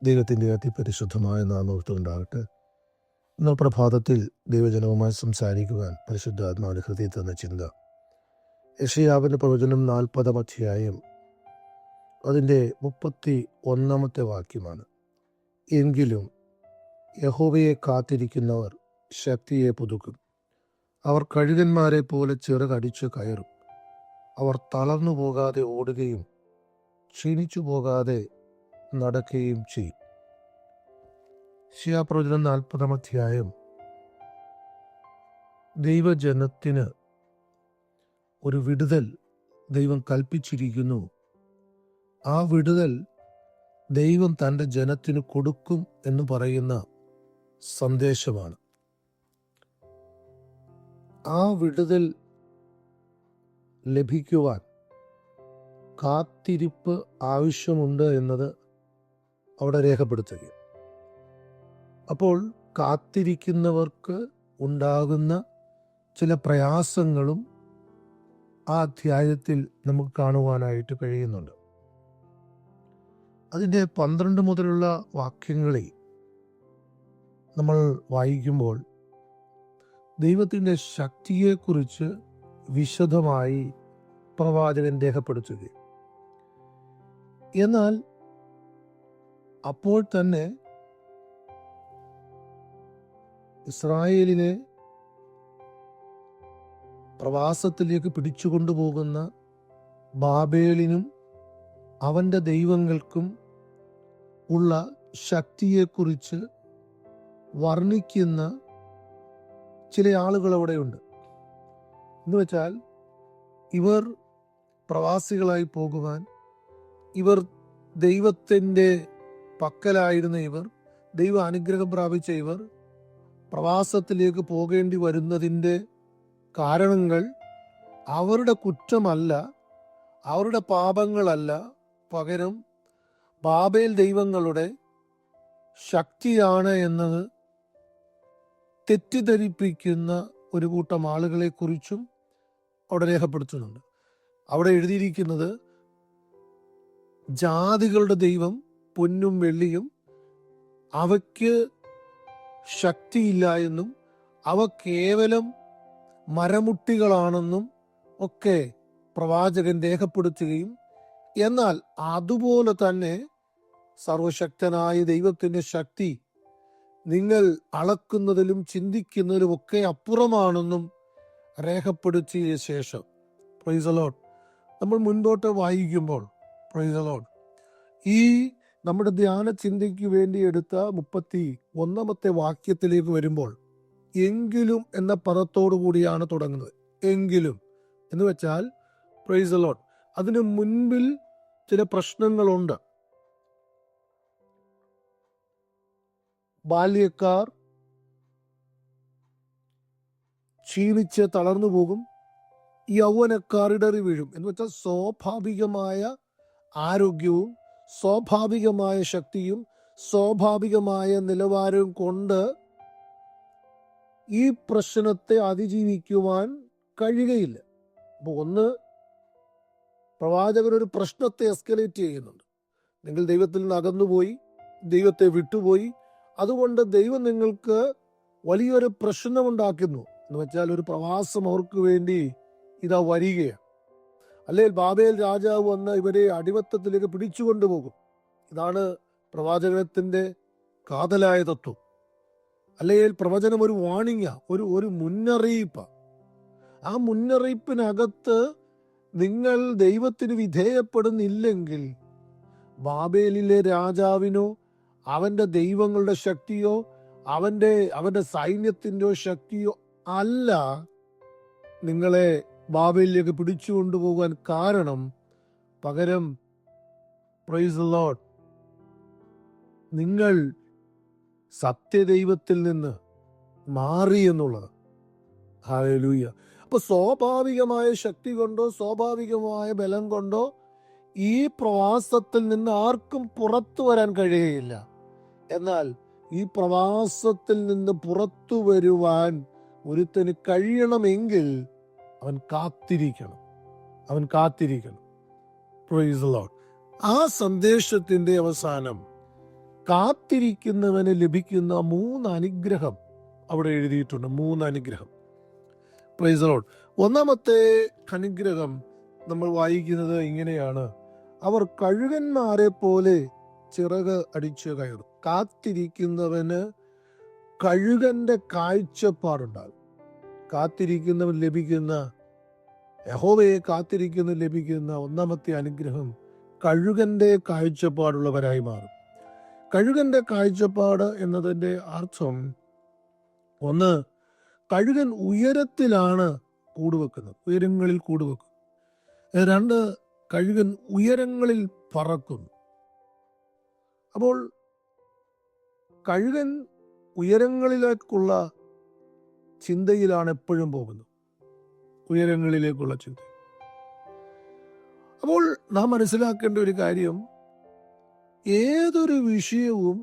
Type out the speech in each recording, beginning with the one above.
ദൈവത്തിൻ്റെ അതിപരിശുദ്ധമായ നാമത്തിലുണ്ടാകട്ടെ. ഇന്ന് പ്രഭാതത്തിൽ ദൈവജനവുമായി സംസാരിക്കുവാൻ പരിശുദ്ധാത്മാവിന്റെ ഹൃദയത്തിൽ തന്ന ചിന്ത യെശയ്യാവിന്റെ പ്രവചനം 40 അധ്യായം അതിൻ്റെ 31 വാക്യമാണ്. എങ്കിലും യഹോവയെ കാത്തിരിക്കുന്നവർ ശക്തിയെ പുതുക്കും. അവർ കഴുകന്മാരെ പോലെ ചിറകടിച്ചു കയറും. അവർ തളർന്നു പോകാതെ ഓടുകയും ക്ഷീണിച്ചു പോകാതെ നടക്കുകയും ചെയ്യും. യെശയ്യാപ്രവചനം 40 അധ്യായം ദൈവജനത്തിന് ഒരു വിടുതൽ ദൈവം കൽപ്പിച്ചിരിക്കുന്നു. ആ വിടുതൽ ദൈവം തൻ്റെ ജനത്തിന് കൊടുക്കും എന്ന് പറയുന്ന സന്ദേശമാണ്. ആ വിടുതൽ ലഭിക്കുവാൻ കാത്തിരിപ്പ് ആവശ്യമുണ്ട് എന്നത് അവിടെ രേഖപ്പെടുത്തുക. അപ്പോൾ കാത്തിരിക്കുന്നവർക്ക് ഉണ്ടാകുന്ന ചില പ്രയാസങ്ങളും ആ അധ്യായത്തിൽ നമുക്ക് കാണുവാനായിട്ട് കഴിയുന്നുണ്ട്. അതിൻ്റെ 12 മുതലുള്ള വാക്യങ്ങളിൽ നമ്മൾ വായിക്കുമ്പോൾ ദൈവത്തിൻ്റെ ശക്തിയെക്കുറിച്ച് വിശദമായി പ്രവാചകൻ രേഖപ്പെടുത്തുക. എന്നാൽ അപ്പോൾ തന്നെ ഇസ്രായേലിനെ പ്രവാസത്തിലേക്ക് പിടിച്ചുകൊണ്ടുപോകുന്ന ബാബേലിനും അവൻ്റെ ദൈവങ്ങൾക്കും ഉള്ള ശക്തിയെക്കുറിച്ച് വർണ്ണിക്കുന്ന ചില ആളുകൾ അവിടെയുണ്ട്. എന്ന് വെച്ചാൽ ഇവർ പ്രവാസികളായി പോകുവാൻ, ഇവർ ദൈവത്തിൻ്റെ പക്കലായിരുന്ന ഇവർ, ദൈവ അനുഗ്രഹം പ്രാപിച്ച ഇവർ പ്രവാസത്തിലേക്ക് പോകേണ്ടി വരുന്നതിൻ്റെ കാരണങ്ങൾ അവരുടെ കുറ്റമല്ല, അവരുടെ പാപങ്ങളല്ല, പകരം ബാബേൽ ദൈവങ്ങളുടെ ശക്തിയാണ് എന്നത് തെറ്റിദ്ധരിപ്പിക്കുന്ന ഒരു കൂട്ടം ആളുകളെക്കുറിച്ചും അവിടെ രേഖപ്പെടുത്തുന്നുണ്ട്. അവിടെ എഴുതിയിരിക്കുന്നത് ജാതികളുടെ ദൈവം പൊന്നും വെള്ളിയും അവയ്ക്ക് ശക്തിയില്ല എന്നും അവ കേവലം മരമുട്ടികളാണെന്നും ഒക്കെ പ്രവാചകൻ രേഖപ്പെടുത്തുകയും, എന്നാൽ അതുപോലെ തന്നെ സർവശക്തനായ ദൈവത്തിൻ്റെ ശക്തി നിങ്ങൾ അളക്കുന്നതിലും ചിന്തിക്കുന്നതിലും ഒക്കെ അപ്പുറമാണെന്നും രേഖപ്പെടുത്തിയ ശേഷം, പ്രൈസ് ദി ലോർഡ്, നമ്മൾ മുൻപോട്ട് വായിക്കുമ്പോൾ, പ്രൈസ് ദി ലോർഡ്, ഈ നമ്മുടെ ധ്യാന ചിന്തയ്ക്ക് വേണ്ടി എടുത്ത 31 വാക്യത്തിലേക്ക് വരുമ്പോൾ എങ്കിലും എന്ന പദത്തോടു കൂടിയാണ് തുടങ്ങുന്നത്. എങ്കിലും എന്ന് വെച്ചാൽ, പ്രൈസ് ദി ലോർഡ്, അതിനു മുൻപിൽ ചില പ്രശ്നങ്ങളുണ്ട്. ബാല്യക്കാർ ക്ഷീണിച്ച് തളർന്നു പോകും, യൗവനക്കാർ ഇടറി വീഴും. എന്ന് വെച്ചാൽ സ്വാഭാവികമായ ആരോഗ്യവും സ്വാഭാവികമായ ശക്തിയും സ്വാഭാവികമായ നിലവാരവും കൊണ്ട് ഈ പ്രശ്നത്തെ അതിജീവിക്കുവാൻ കഴിയുകയില്ല. അപ്പോൾ ഒന്ന്, പ്രവാചകൻ ഒരു പ്രശ്നത്തെ എസ്കലേറ്റ് ചെയ്യുന്നുണ്ട്. നിങ്ങൾ ദൈവത്തിൽ നിന്ന് അകന്നുപോയി, ദൈവത്തെ വിട്ടുപോയി, അതുകൊണ്ട് ദൈവം നിങ്ങൾക്ക് വലിയൊരു പ്രശ്നമുണ്ടാക്കുന്നു. എന്ന് വെച്ചാൽ ഒരു പ്രവാസം അവർക്ക് വേണ്ടി ഇതാ വരികയാണ്. അല്ലെങ്കിൽ ബാബേൽ രാജാവ് വന്ന് ഇവരെ അടിമത്തത്തിലേക്ക് പിടിച്ചുകൊണ്ടുപോകും. ഇതാണ് പ്രവാചകത്തിന്റെ കാതലായ തത്വം. അല്ലെങ്കിൽ പ്രവചനം ഒരു വാണിംഗാ, ഒരു മുന്നറിയിപ്പാ. ആ മുന്നറിയിപ്പിനകത്ത് നിങ്ങൾ ദൈവത്തിന് വിധേയപ്പെടുന്നില്ലെങ്കിൽ ബാബേലിലെ രാജാവിനോ അവന്റെ ദൈവങ്ങളുടെ ശക്തിയോ അവന്റെ സൈന്യത്തിൻ്റെയോ ശക്തിയോ അല്ല നിങ്ങളെ ബാബേലിലേക്ക് പിടിച്ചുകൊണ്ടുപോകാൻ കാരണം. പകരം, പ്രൈസ് ദി ലോർഡ്, നിങ്ങൾ സത്യദൈവത്തിൽ നിന്ന് മാറി എന്നുള്ളത്. ഹല്ലേലൂയ. അപ്പൊ സ്വാഭാവികമായ ശക്തി കൊണ്ടോ സ്വാഭാവികമായ ബലം കൊണ്ടോ ഈ പ്രവാസത്തിൽ നിന്ന് ആർക്കും പുറത്തു വരാൻ കഴിയുകയില്ല. എന്നാൽ ഈ പ്രവാസത്തിൽ നിന്ന് പുറത്തു വരുവാൻ ഒരുത്തന് കഴിയണമെങ്കിൽ അവൻ കാത്തിരിക്കണം. Price the Lord. ആ സന്ദേശത്തിന്റെ അവസാനം കാത്തിരിക്കുന്നവന് ലഭിക്കുന്ന 3 അനുഗ്രഹം അവിടെ എഴുതിയിട്ടുണ്ട്. 3 അനുഗ്രഹം. Price the Lord. ഒന്നാമത്തെ അനുഗ്രഹം നമ്മൾ വായിക്കുന്നത് ഇങ്ങനെയാണ്: അവർ കഴുകന്മാരെ പോലെ ചിറക് അടിച്ചു കയറും. കാത്തിരിക്കുന്നവന് കഴുകന്റെ കാഴ്ചപ്പാടുണ്ടാകും. കാത്തിരിക്കുന്നവൻ ലഭിക്കുന്ന, യഹോവയെ കാത്തിരിക്കുന്ന ലഭിക്കുന്ന ഒന്നാമത്തെ അനുഗ്രഹം കഴുകന്റെ കാഴ്ചപ്പാടുള്ളവരായി മാറും. കഴുകന്റെ കാഴ്ചപ്പാട് എന്നതിൻ്റെ അർത്ഥം, ഒന്ന്, കഴുകൻ ഉയരത്തിലാണ് കൂടുവെക്കുന്നത്, ഉയരങ്ങളിൽ കൂടുവെക്കും. 2, കഴുകൻ ഉയരങ്ങളിൽ പറക്കുന്നു. അപ്പോൾ കഴുകൻ ഉയരങ്ങളിലേക്കുള്ള ചിന്തയിലാണ് എപ്പോഴും പോകുന്നത്, ഉയരങ്ങളിലേക്കുള്ള ചിന്ത. അപ്പോൾ നാം മനസ്സിലാക്കേണ്ട ഒരു കാര്യം, ഏതൊരു വിഷയവും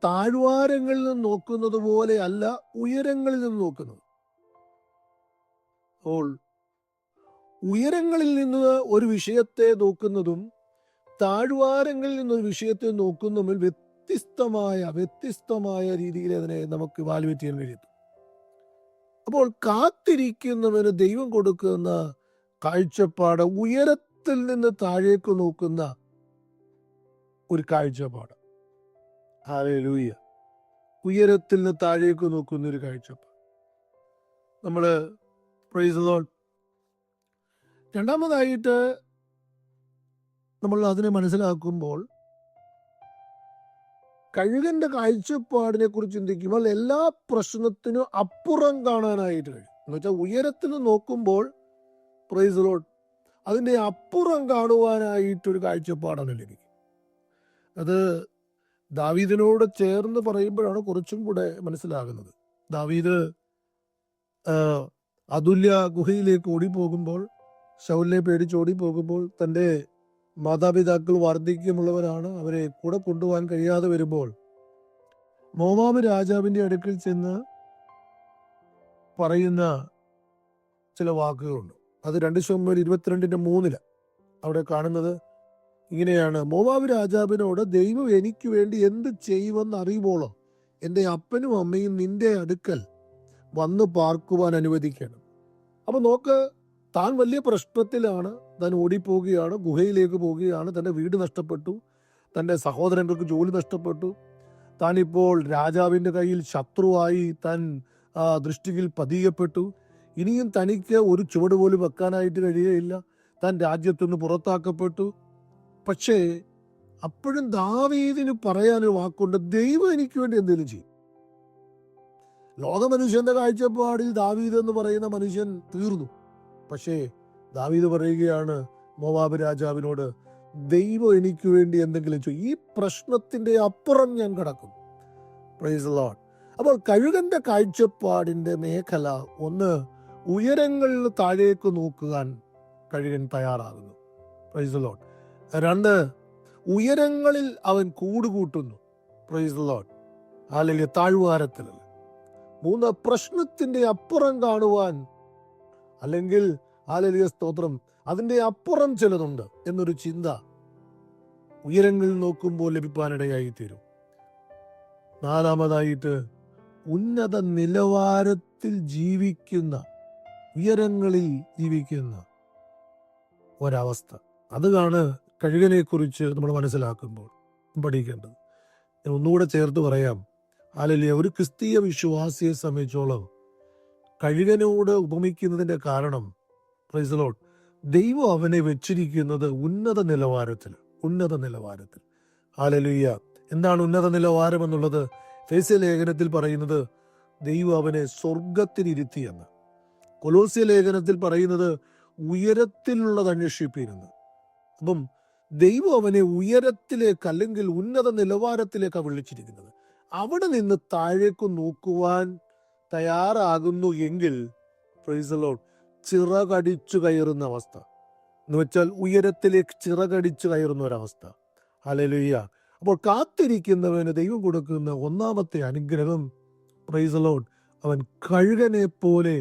താഴ്വാരങ്ങളിൽ നിന്ന് നോക്കുന്നത് പോലെ അല്ല ഉയരങ്ങളിൽ നിന്ന് നോക്കുന്നത്. അപ്പോൾ ഉയരങ്ങളിൽ നിന്ന് ഒരു വിഷയത്തെ നോക്കുന്നതും താഴ്വാരങ്ങളിൽ നിന്നൊരു വിഷയത്തെ നോക്കുന്നതും വ്യത്യസ്തമായ രീതിയിൽ അതിനെ നമുക്ക് ഇവാലുവേറ്റ് ചെയ്യാൻ കഴിയും. അപ്പോൾ കാത്തിരിക്കുന്നവന് ദൈവം കൊടുക്കുന്ന കാഴ്ചപ്പാട് ഉയരത്തിൽ നിന്ന് താഴേക്ക് നോക്കുന്ന ഒരു കാഴ്ചപ്പാട്. ഹല്ലേലൂയ. ഉയരത്തിൽ നിന്ന് താഴേക്ക് നോക്കുന്ന ഒരു കാഴ്ചപ്പാട്. നമ്മൾ പ്രൈസ് ദി ലോർഡ്. രണ്ടാമതായിട്ട് നമ്മൾ അതിനെ മനസ്സിലാക്കുമ്പോൾ, കഴുകന്റെ കാഴ്ചപ്പാടിനെ കുറിച്ച് ചിന്തിക്കുമ്പോൾ എല്ലാ പ്രശ്നത്തിനും അപ്പുറം കാണാനായിട്ട് കഴിയും. എന്ന് വെച്ചാൽ ഉയരത്തിൽ നിന്ന് നോക്കുമ്പോൾ പ്രൈസ് ദി ലോർഡ് അതിൻ്റെ അപ്പുറം കാണുവാനായിട്ടൊരു കാഴ്ചപ്പാടാണ് ലഭിക്കും. അത് ദാവീദിനോട് ചേർന്ന് പറയുമ്പോഴാണ് കുറച്ചും കൂടെ മനസ്സിലാകുന്നത്. ദാവീദ് അതുല്യ ഗുഹയിലേക്ക് ഓടിപ്പോകുമ്പോൾ, ശൗലിനെ പേടിച്ച് ഓടിപ്പോകുമ്പോൾ, തൻ്റെ മാതാപിതാക്കൾ വാർദ്ധക്യമുള്ളവരാണ്, അവരെ കൂടെ കൊണ്ടുപോകാൻ കഴിയാതെ വരുമ്പോൾ മോവാബ് രാജാവിൻ്റെ അടുക്കൽ ചെന്ന് പറയുന്ന ചില വാക്കുകളുണ്ട്. അത് 2 ശമൂവേൽ 22:3 അവിടെ കാണുന്നത് ഇങ്ങനെയാണ്: മോവാബ് രാജാവിനോട്, ദൈവം എനിക്ക് വേണ്ടി എന്ത് ചെയ്യുമെന്ന് അറിയുമ്പോളോ എൻ്റെ അപ്പനും അമ്മയും നിന്റെ അടുക്കൽ വന്ന് പാർക്കുവാൻ അനുവദിക്കണം. അപ്പൊ നോക്ക്, താൻ വലിയ പ്രശ്നത്തിലാണ്, താൻ ഓടിപ്പോവുകയാണ്, ഗുഹയിലേക്ക് പോവുകയാണ്, തൻ്റെ വീട് നഷ്ടപ്പെട്ടു, തൻ്റെ സഹോദരങ്ങൾക്ക് ജോലി നഷ്ടപ്പെട്ടു, താൻ ഇപ്പോൾ രാജാവിൻ്റെ കയ്യിൽ ശത്രുവായി താൻ ദൃഷ്ടിയിൽ പതിയപ്പെട്ടു. ഇനിയും തനിക്ക് ഒരു ചുവട് പോലും വെക്കാനായിട്ട് കഴിയുകയില്ല, താൻ രാജ്യത്തുനിന്ന് പുറത്താക്കപ്പെട്ടു. പക്ഷേ അപ്പോഴും ദാവീദിന് പറയാനൊരു വാക്കുണ്ട്: ദൈവം എനിക്ക് വേണ്ടി എന്തെങ്കിലും ചെയ്യും. ലോകമനുഷ്യന്റെ കാഴ്ചപ്പാടിൽ ദാവീദ് എന്ന് പറയുന്ന മനുഷ്യൻ തീർന്നു. പക്ഷേ ദാവീദ് പറയുകയാണ് മോവാബ് രാജാവിനോട്, ദൈവം എനിക്ക് വേണ്ടി എന്തെങ്കിലും ചെയ്യും, ഈ പ്രശ്നത്തിന്റെ അപ്പുറം ഞാൻ കടക്കും. Price the Lord. അപ്പോൾ കഴുകന്റെ കാഴ്ചപ്പാടിന്റെ മേഖല, ഒന്ന്, ഉയരങ്ങളിൽ താഴേക്ക് നോക്കുവാൻ കഴുകൻ തയ്യാറാകുന്നു. Price the Lord. 2, ഉയരങ്ങളിൽ അവൻ കൂടുകൂട്ടുന്നു. Praise the lord. ഹല്ലേലൂയ. താഴ്വാരത്തിലല്ല. 3, പ്രശ്നത്തിന്റെ അപ്പുറം കാണുവാൻ, അല്ലെങ്കിൽ ഹല്ലേലൂയ സ്തോത്രം, അതിന്റെ അപ്പുറം ചിലതുണ്ട് എന്നൊരു ചിന്ത ഉയരങ്ങളിൽ നോക്കുമ്പോൾ ലഭിക്കാനിടയായി തീരും. 4, ഉന്നത നിലവാരത്തിൽ ജീവിക്കുന്ന, ഉയരങ്ങളിൽ ജീവിക്കുന്ന ഒരവസ്ഥ. അതാണ് കഴുകനെ കുറിച്ച് നമ്മൾ മനസ്സിലാക്കുമ്പോൾ പഠിക്കേണ്ടത്. ഞാൻ ഒന്നുകൂടെ ചേർത്ത് പറയാം. ഹല്ലേലൂയ. ഒരു ക്രിസ്തീയ വിശ്വാസിയെ സംബന്ധിച്ചോളം കഴുകനോട് ഉപമിക്കുന്നതിന്റെ കാരണം, പ്രൈസ് ദി ലോർഡ്, ദൈവം അവനെ വെച്ചിരിക്കുന്നത് ഉന്നത നിലവാരത്തിൽ. ഹല്ലേലൂയ. എന്താണ് ഉന്നത നിലവാരം എന്നുള്ളത്? എഫേസ്യ ലേഖനത്തിൽ പറയുന്നത് ദൈവം അവനെ സ്വർഗത്തിലിരുത്തി എന്ന്. കൊലോസ്യ ലേഖനത്തിൽ പറയുന്നത് ഉയരത്തിലുള്ളത് അന്വേഷിപ്പീനെന്ന്. അപ്പം ദൈവം അവനെ ഉയരത്തിലേക്ക്, അല്ലെങ്കിൽ ഉന്നത നിലവാരത്തിലേക്കാണ് വിളിച്ചിരിക്കുന്നത്. അവിടെ നിന്ന് താഴേക്ക് നോക്കുവാൻ തയ്യാറാകുന്നു എങ്കിൽ, പ്രൈസ് ദി ലോർഡ്, ചിറകടിച്ചു കയറുന്ന അവസ്ഥ എന്ന് വെച്ചാൽ ഉയരത്തിലേക്ക് ചിറകടിച്ചു കയറുന്ന ഒരവസ്ഥ. ഹല്ലേലൂയ. അപ്പോൾ കാത്തിരിക്കുന്നവന് ദൈവം കൊടുക്കുന്ന ഒന്നാമത്തെ അനുഗ്രഹം, പ്രൈസ് ദി ലോർഡ്, അവൻ കഴുകനെ പോലെ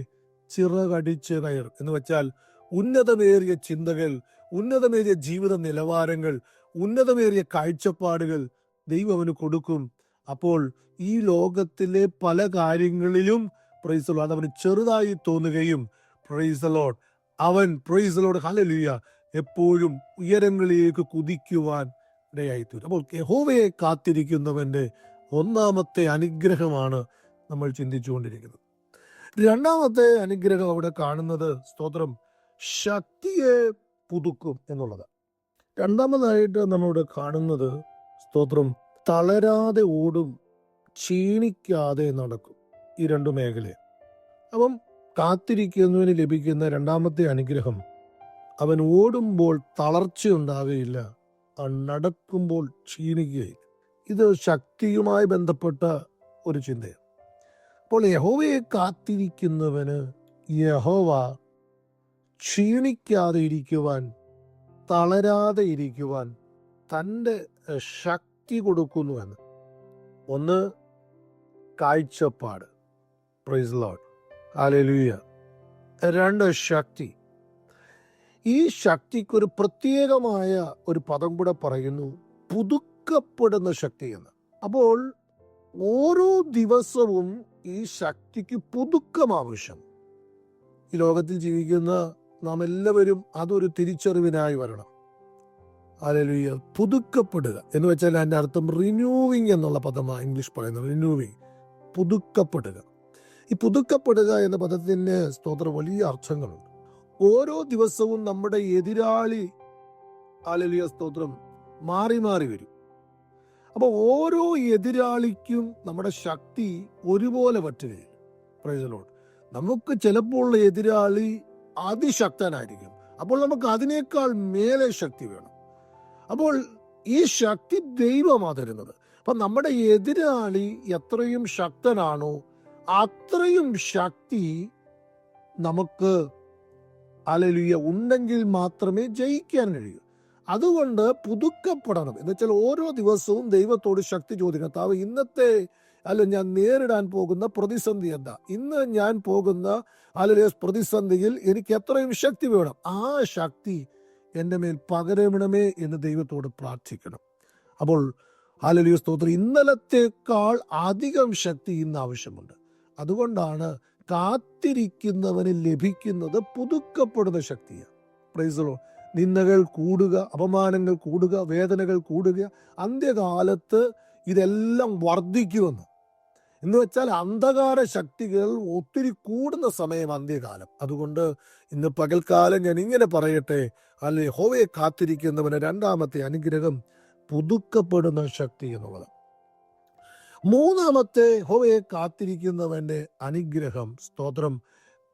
ചിറകടിച്ച് കയറും. എന്ന് വെച്ചാൽ ഉന്നതമേറിയ ചിന്തകൾ, ഉന്നതമേറിയ ജീവിത നിലവാരങ്ങൾ, ഉന്നതമേറിയ കാഴ്ചപ്പാടുകൾ ദൈവം അവന് കൊടുക്കും. അപ്പോൾ ഈ ലോകത്തിലെ പല കാര്യങ്ങളിലും പ്രൈസ് ദി ലോർഡ് അതവന് ചെറുതായി തോന്നുകയും price the Lord price the lord hallelujah എപ്പോഴും ഉയരങ്ങളിലേക്ക് കുതിക്കുവാൻ ഇടയായിത്തീരും. അപ്പോൾ യഹോവയെ കാത്തിരിക്കുന്നവന്റെ ഒന്നാമത്തെ അനുഗ്രഹമാണ് നമ്മൾ ചിന്തിച്ചുകൊണ്ടിരിക്കുന്നത്. രണ്ടാമത്തെ അനുഗ്രഹം അവിടെ കാണുന്നത് സ്തോത്രം ശക്തിയെ പുതുക്കും എന്നുള്ളത്. രണ്ടാമതായിട്ട് നമ്മളിവിടെ കാണുന്നത് സ്തോത്രം തളരാതെ ഓടും, ക്ഷീണിക്കാതെ നടക്കും. ഈ രണ്ടു മേഖല. അപ്പം കാത്തിരിക്കുന്നവന് ലഭിക്കുന്ന രണ്ടാമത്തെ അനുഗ്രഹം, അവൻ ഓടുമ്പോൾ തളർച്ചയുണ്ടാകുകയില്ല, നടക്കുമ്പോൾ ക്ഷീണിക്കുകയില്ല. ഇത് ശക്തിയുമായി ബന്ധപ്പെട്ട ഒരു ചിന്തയാണ്. അപ്പോൾ യഹോവയെ കാത്തിരിക്കുന്നവന് യഹോവ ക്ഷീണിക്കാതെ ഇരിക്കുവാൻ, തളരാതെ ഇരിക്കുവാൻ തൻ്റെ ശക്തി കൊടുക്കുന്നു എന്ന്. ഒന്ന് കാഴ്ചപ്പാട്, പ്രൈസ് ദി ലോർഡ് ഹല്ലേലൂയ. രണ്ട് ശക്തി. ഈ ശക്തിക്കൊരു പ്രത്യേകമായ ഒരു പദം കൂടെ പറയുന്നു, പുതുക്കപ്പെടുന്ന ശക്തി എന്ന്. അപ്പോൾ ഓരോ ദിവസവും ഈ ശക്തിക്ക് പുതുക്കം ആവശ്യം. ഈ ലോകത്തിൽ ജീവിക്കുന്ന നാം എല്ലാവരും അതൊരു തിരിച്ചറിവിനായി വരണം. ഹല്ലേലൂയ. പുതുക്കപ്പെടുക എന്ന് വെച്ചാൽ അതിൻ്റെ അർത്ഥം റിന്യൂവിങ് എന്നുള്ള പദമാണ് ഇംഗ്ലീഷ് പറയുന്നത്. റിന്യൂവിങ്, പുതുക്കപ്പെടുക. ഈ പുതുക്കപ്പെടുക എന്ന പദത്തിന് സ്തോത്രം വലിയ അർത്ഥങ്ങളുണ്ട്. ഓരോ ദിവസവും നമ്മുടെ എതിരാളി ഹല്ലേലൂയ സ്തോത്രം മാറി മാറി വരും. അപ്പോൾ ഓരോ എതിരാളിക്കും നമ്മുടെ ശക്തി ഒരുപോലെ പറ്റുകയില്ല. Price the Lord. നമുക്ക് ചിലപ്പോൾ എതിരാളി അതിശക്തനായിരിക്കും. അപ്പോൾ നമുക്ക് അതിനേക്കാൾ മേലെ ശക്തി വേണം. അപ്പോൾ ഈ ശക്തി ദൈവമാണ് തരുന്നത്. അപ്പം നമ്മുടെ എതിരാളി എത്രയും ശക്തനാണോ അത്രയും ശക്തി നമുക്ക് ഹല്ലേലൂയ ഉണ്ടെങ്കിൽ മാത്രമേ ജയിക്കാൻ കഴിയൂ. അതുകൊണ്ട് പുതുക്കപ്പെടണം. എന്ന് വെച്ചാൽ ഓരോ ദിവസവും ദൈവത്തോട് ശക്തി ചോദിക്കണം. കർത്താവേ, ഇന്നത്തെ ഞാൻ നേരിടാൻ പോകുന്ന പ്രതിസന്ധി എന്താ? ഇന്ന് ഞാൻ പോകുന്ന പ്രതിസന്ധിയിൽ എനിക്ക് എത്രയും ശക്തി വേണം. ആ ശക്തി എൻ്റെ മേൽ പകരമിടമേ എന്ന് ദൈവത്തോട് പ്രാർത്ഥിക്കണം. അപ്പോൾ ഹല്ലേലൂയ സ്തോത്രം, ഇന്നലത്തേക്കാൾ അധികം ശക്തി ഇന്ന് ആവശ്യമുണ്ട്. അതുകൊണ്ടാണ് കാത്തിരിക്കുന്നവന് ലഭിക്കുന്നത് പുതുക്കപ്പെടുന്ന ശക്തിയാണ്. Price the Lord. നിന്ദകൾ കൂടുക, അപമാനങ്ങൾ കൂടുക, വേദനകൾ കൂടുക, അന്ത്യകാലത്ത് ഇതെല്ലാം വർദ്ധിക്കുമെന്ന്. എന്ന് വെച്ചാൽ അന്ധകാര ശക്തികൾ ഒത്തിരി കൂടുന്ന സമയം അന്ത്യകാലം. അതുകൊണ്ട് ഇന്ന് പകൽക്കാലം ഞാൻ ഇങ്ങനെ പറയട്ടെ, അല്ലെ, യഹോവയെ കാത്തിരിക്കുന്നവന് രണ്ടാമത്തെ അനുഗ്രഹം പുതുക്കപ്പെടുന്ന ശക്തി എന്നുള്ളത്. മൂന്നാമത്തെ യഹോവയെ കാത്തിരിക്കുന്നവന്റെ അനുഗ്രഹം സ്തോത്രം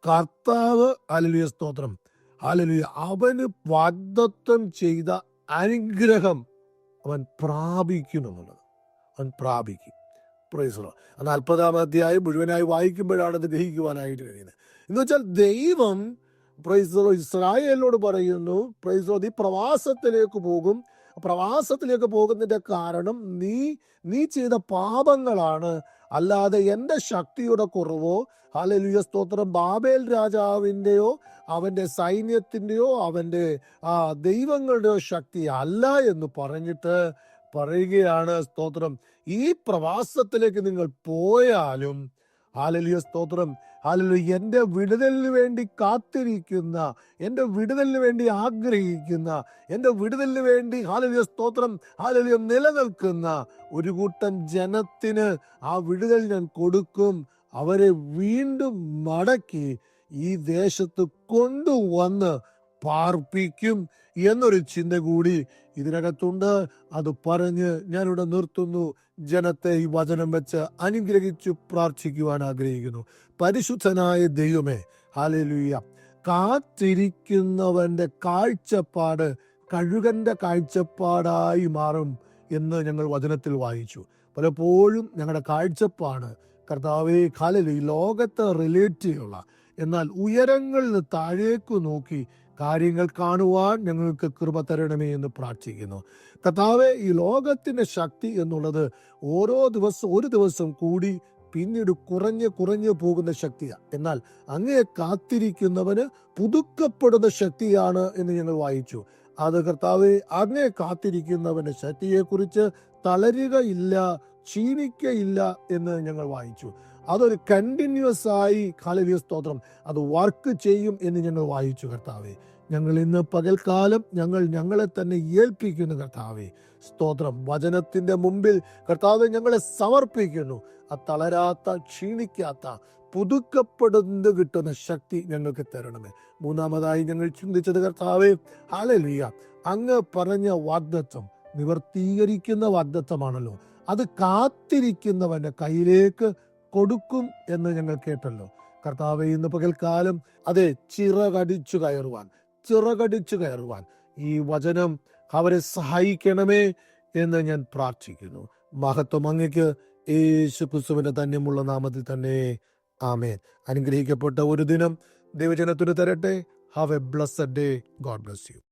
കർത്താവ് ഹല്ലേലൂയ സ്തോത്രം ഹല്ലേലൂയ അവന് വാഗ്ദത്തം ചെയ്ത അനുഗ്രഹം അവൻ പ്രാപിക്കും എന്നുള്ളത്. അവൻ പ്രാപിക്കും. Price the Lord. 40-ാം അധ്യായം മുഴുവനായി വായിക്കുമ്പോഴാണ് ഇത് ഗ്രഹിക്കുവാനായിട്ട് കഴിയുന്നത്. എന്ന് വെച്ചാൽ ദൈവം പ്രൈസ് ദി ലോർഡ് ഇസ്രായേലിനോട് പറയുന്നു, പ്രൈസ് ദി ലോർഡ്, ഈ പ്രവാസത്തിലേക്ക് പോകും. പ്രവാസത്തിലേക്ക് പോകുന്നതിന്റെ കാരണം നീ ചെയ്ത പാപങ്ങളാണ്, അല്ലാതെ എൻ്റെ ശക്തിയുടെ കുറവോ ഹല്ലേലൂയ സ്തോത്രം ബാബേൽ രാജാവിൻ്റെയോ അവൻ്റെ സൈന്യത്തിൻ്റെയോ അവൻ്റെ ദൈവങ്ങളുടെയോ ശക്തി അല്ല എന്ന് പറഞ്ഞിട്ട് പറയുകയാണ് സ്തോത്രം, ഈ പ്രവാസത്തിലേക്ക് നിങ്ങൾ പോയാലും ഹല്ലേലൂയ സ്തോത്രം ഹല്ലേലൂയ എൻ്റെ വിടുതലിന് വേണ്ടി കാത്തിരിക്കുന്ന, എൻ്റെ വിടുതലിന് വേണ്ടി ആഗ്രഹിക്കുന്ന, എൻ്റെ വിടുതലിന് വേണ്ടി ഹല്ലേലൂയ സ്തോത്രം ഹല്ലേലൂയ നിലനിൽക്കുന്ന ഒരു കൂട്ടം ജനത്തിന് ആ വിടുതൽ ഞാൻ കൊടുക്കും. അവരെ വീണ്ടും മടക്കി ഈ ദേശത്ത് കൊണ്ടുവന്ന് പാർപ്പിക്കും എന്നൊരു ചിന്ത കൂടി ഇതിനകത്തുണ്ട്. അത് പറഞ്ഞ് ഞാനിവിടെ നിർത്തുന്നു. ജനത്തെ ഈ വചനം വെച്ച് അനുഗ്രഹിച്ചു പ്രാർത്ഥിക്കുവാൻ ആഗ്രഹിക്കുന്നു. പരിശുദ്ധനായ ദൈവമേ, ഹല്ലേലൂയ, കാത്തിരിക്കുന്നവന്റെ കാഴ്ചപ്പാട് കഴുകന്റെ കാഴ്ചപ്പാടായി മാറും എന്ന് ഞങ്ങൾ വചനത്തിൽ വായിച്ചു. പലപ്പോഴും ഞങ്ങളുടെ കാഴ്ചപ്പാട് കർത്താവേ ഹല്ലേലൂയ ലോകത്തെ റിലേറ്റ് ചെയ്യുള്ള, എന്നാൽ ഉയരങ്ങളിൽ നിന്ന് താഴേക്ക് നോക്കി കാര്യങ്ങൾ കാണുവാൻ ഞങ്ങൾക്ക് കൃപ തരണമേ എന്ന് പ്രാർത്ഥിക്കുന്നു. കർത്താവേ, ഈ ലോകത്തിന്റെ ശക്തി എന്നുള്ളത് ഒരു ദിവസം കൂടി പിന്നീട് കുറഞ്ഞു പോകുന്ന ശക്തിയാണ്. എന്നാൽ അങ്ങയെ കാത്തിരിക്കുന്നവന് പുതുക്കപ്പെടുന്ന ശക്തിയാണ് എന്ന് ഞങ്ങൾ വായിച്ചു. അത് കർത്താവെ, അങ്ങേ കാത്തിരിക്കുന്നവന്റെ ശക്തിയെക്കുറിച്ച് തളരുകയില്ല, ക്ഷീണിക്കയില്ല എന്ന് ഞങ്ങൾ വായിച്ചു. അതൊരു കണ്ടിന്യൂസ് ആയി, ഹല്ലേലൂയ സ്തോത്രം, അത് വർക്ക് ചെയ്യും എന്ന് ഞങ്ങൾ വായിച്ചു. കർത്താവെ, ഞങ്ങൾ ഇന്ന് പകൽക്കാലം ഞങ്ങളെ തന്നെ ഏൽപ്പിക്കുന്നു. കർത്താവെ സ്തോത്രം, വചനത്തിന്റെ മുമ്പിൽ കർത്താവെ ഞങ്ങളെ സമർപ്പിക്കുന്നു. ആ തളരാത്ത, ക്ഷീണിക്കാത്ത, പുതുക്കപ്പെടുന്ന കിട്ടുന്ന ശക്തി ഞങ്ങൾക്ക് തരണമേ. മൂന്നാമതായി ഞങ്ങൾ ചിന്തിച്ചത് കർത്താവെ, ഹല്ലേലൂയ, അങ്ങ് പറഞ്ഞ വാഗ്ദത്തം നിവർത്തീകരിക്കുന്ന വാഗ്ദത്തമാണല്ലോ. അത് കാത്തിരിക്കുന്നവന്റെ കയ്യിലേക്ക് കൊടുക്കും എന്ന് ഞങ്ങൾ കേട്ടല്ലോ. കർത്താവെ, ഇന്ന് പകൽക്കാലം അതെ ചിറകടിച്ചു കയറുവാൻ ഈ വചനം അവരെ സഹായിക്കണമേ എന്ന് ഞാൻ പ്രാർത്ഥിക്കുന്നു. മഹത്വം അങ്ങയ്ക്ക്, യേശു ക്രിസ്തുവിന്റെ ധന്യമുള്ള നാമത്തിൽ തന്നെ. ആമേൻ. അനുഗ്രഹിക്കപ്പെട്ട ഒരു ദിനം ദൈവജനത്തിന് തരട്ടെ. Have A blessed day. God bless you.